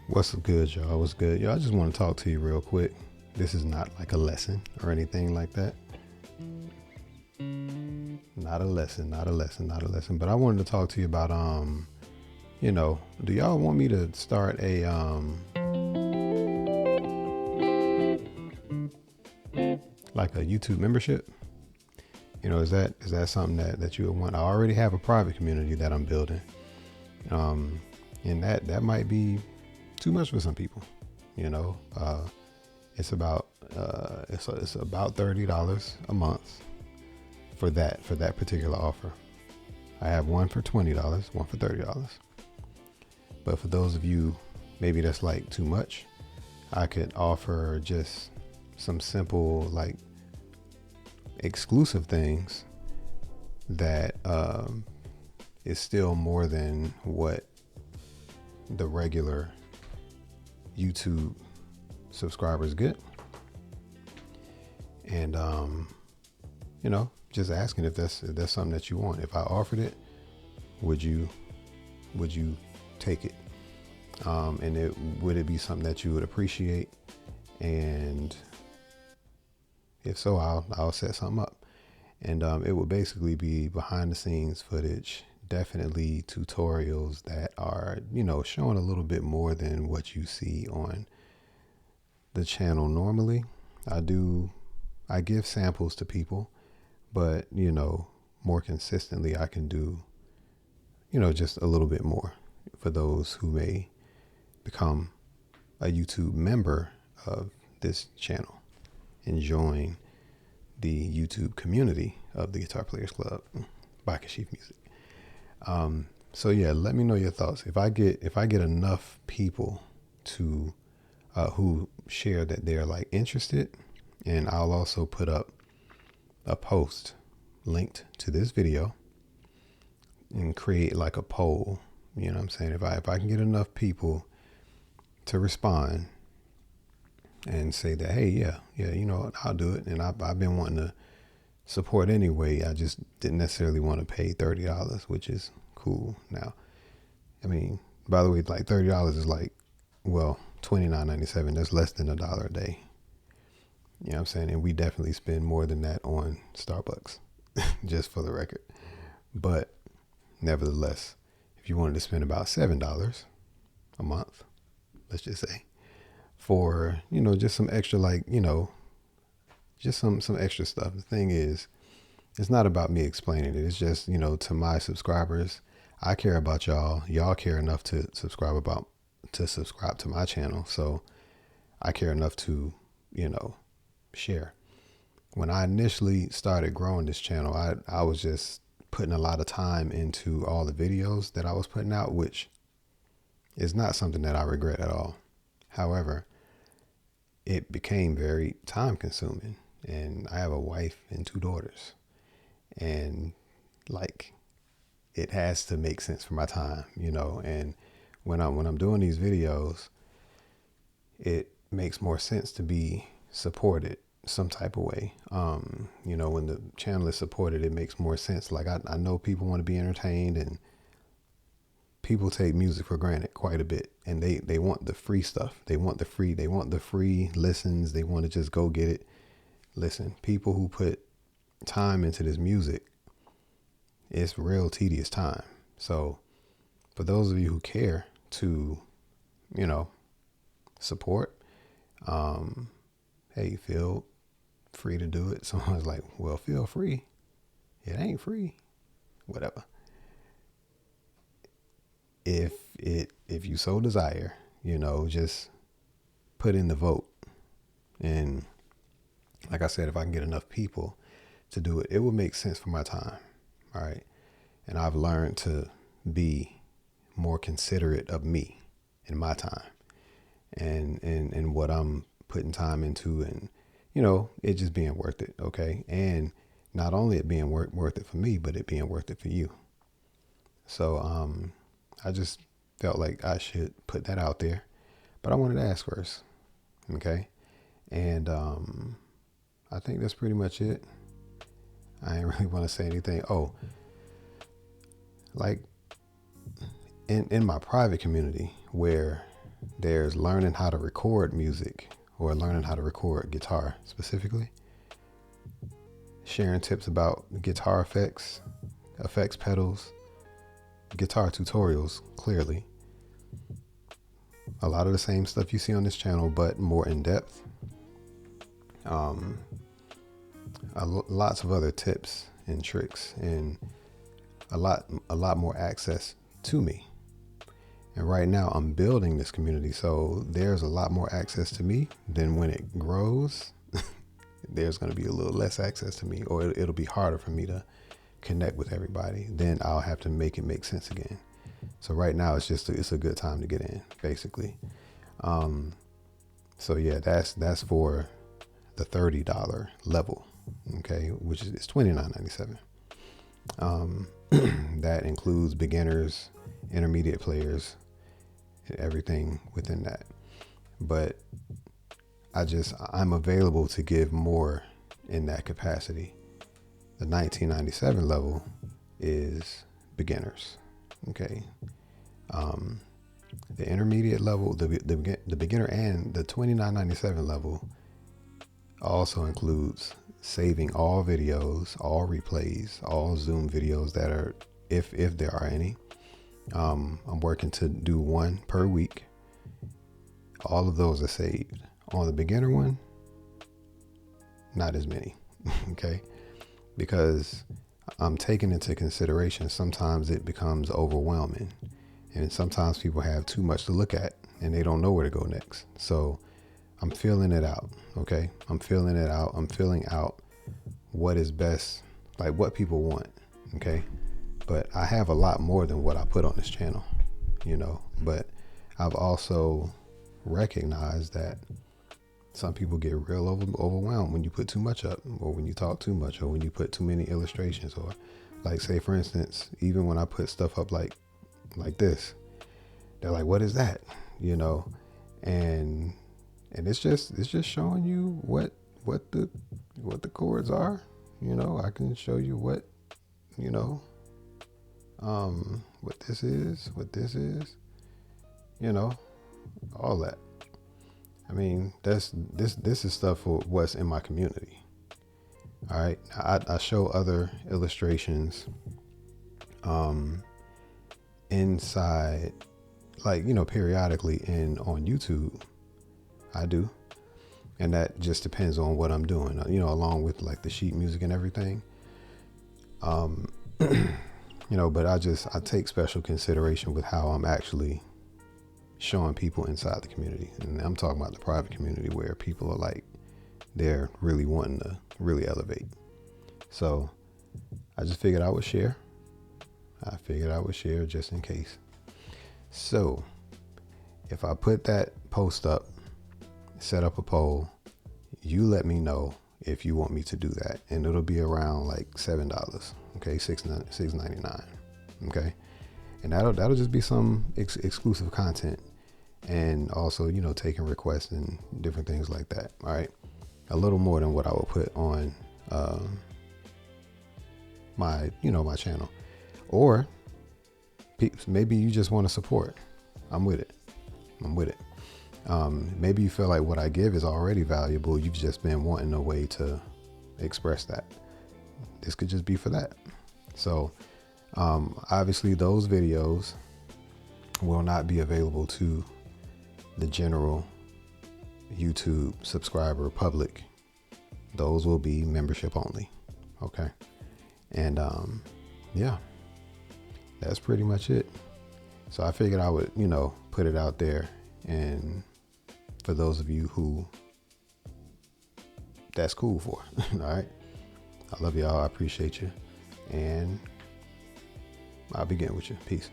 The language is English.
What's good, y'all? What's good? Y'all, I just want to talk to you real quick. This is not like a lesson or anything like that. Not a lesson, not a lesson, not a lesson. But I wanted to talk to you about, do y'all want me to start like a YouTube membership? Is that something that you would want? I already have a private community that I'm building. And that might be too much for some people. It's about it's about $30 a month for that particular offer. I have one for $20, one for $30. But for those of you, maybe that's like too much, I could offer just some simple like exclusive things that is still more than what the regular YouTube subscribers get. And just asking if that's something that you want. If I offered it, would you take it? And would it be something that you would appreciate? And if so, I'll set something up. And it would basically be behind the scenes footage, definitely tutorials that are, showing a little bit more than what you see on the channel normally. I give samples to people, but more consistently I can do, just a little bit more for those who may become a YouTube member of this channel and join the YouTube community of the Guitar Players Club by Kashif Music. So yeah, let me know your thoughts. If I get enough people to who share that they're like interested, and I'll also put up a post linked to this video and create like a poll. You know what I'm saying? If I can get enough people to respond and say that, hey, yeah, I'll do it. And I've been wanting to support anyway. I just didn't necessarily want to pay $30, which is cool. Now, I mean, by the way, like $30 is like, well, $29.97. That's less than $1 a day. You know what I'm saying? And we definitely spend more than that on Starbucks, just for the record. But nevertheless, if you wanted to spend about $7 a month, let's just say, for, just some extra, like, just some extra stuff. The thing is, it's not about me explaining it. It's just, to my subscribers, I care about y'all. Y'all care enough to subscribe to my channel. So I care enough to, share. When I initially started growing this channel, I was just putting a lot of time into all the videos that I was putting out, which is not something that I regret at all. However, it became very time consuming, and I have a wife and 2 daughters, and like, it has to make sense for my time, and when I'm doing these videos, it makes more sense to be supported some type of way. When the channel is supported, it makes more sense. Like, I know people want to be entertained, and people take music for granted quite a bit, and they want the free stuff. They want the free listens. They want to just go get it. Listen, people who put time into this music, it's real tedious time. So for those of you who care to, support, hey, feel free to do it. Someone's like, well, feel free. It ain't free. Whatever. If you so desire, just put in the vote. And like I said, if I can get enough people to do it, it will make sense for my time. All right. And I've learned to be more considerate of me and my time and what I'm putting time into, and, it just being worth it. Okay. And not only it being worth it for me, but it being worth it for you. So, I just felt like I should put that out there, but I wanted to ask first. Okay. And, I think that's pretty much it. I ain't really want to say anything. Oh, like in my private community where There's learning how to record music, or learning how to record guitar specifically. Sharing tips about guitar effects pedals, guitar tutorials, clearly. A lot of the same stuff you see on this channel, but more in depth. Lots of other tips and tricks, and a lot more access to me. And right now I'm building this community, so there's a lot more access to me. Then when it grows, there's going to be a little less access to me, or it'll be harder for me to connect with everybody. Then I'll have to make it make sense again. So right now it's a good time to get in, basically. So yeah, that's for the $30 level, okay, which is $29.97. That includes beginners, intermediate players, everything within that. But I'm available to give more in that capacity. The $19.97 level is beginners, okay. The intermediate level, the beginner, and the $29.97 level also includes saving all videos, all replays, all Zoom videos that are, if there are any. I'm working to do one per week. All of those are saved. On the beginner one, not as many, okay? Because I'm taking into consideration, sometimes it becomes overwhelming, and sometimes people have too much to look at and they don't know where to go next. So I'm feeling it out, okay? I'm feeling it out. I'm filling out what is best, like what people want, okay? But I have a lot more than what I put on this channel, but I've also recognized that some people get real overwhelmed when you put too much up, or when you talk too much, or when you put too many illustrations, or like, say for instance, even when I put stuff up like this, they're like, what is that? And it's just showing you what the chords are. I can show you what this is, all that. I mean, this is stuff for what's in my community. All right. I show other illustrations inside, like, periodically on YouTube. I do. And that just depends on what I'm doing, along with like the sheet music and everything. But I take special consideration with how I'm actually showing people inside the community. And I'm talking about the private community, where people are like, they're really wanting to really elevate. So I just figured I would share. Just in case. So if I put that post up, set up a poll, you let me know if you want me to do that, and it'll be around like $7, okay, $6.99, okay, and that'll just be some exclusive content, and also taking requests and different things like that. All right, a little more than what I would put on my channel. Or maybe you just want to support. I'm with it. Maybe you feel like what I give is already valuable. You've just been wanting a way to express that. This could just be for that. So obviously those videos will not be available to the general YouTube subscriber public. Those will be membership only. Okay. And yeah, that's pretty much it. So I figured I would, put it out there. And for those of you who that's cool for, all right. I love y'all. I appreciate you. And I'll begin with you. Peace.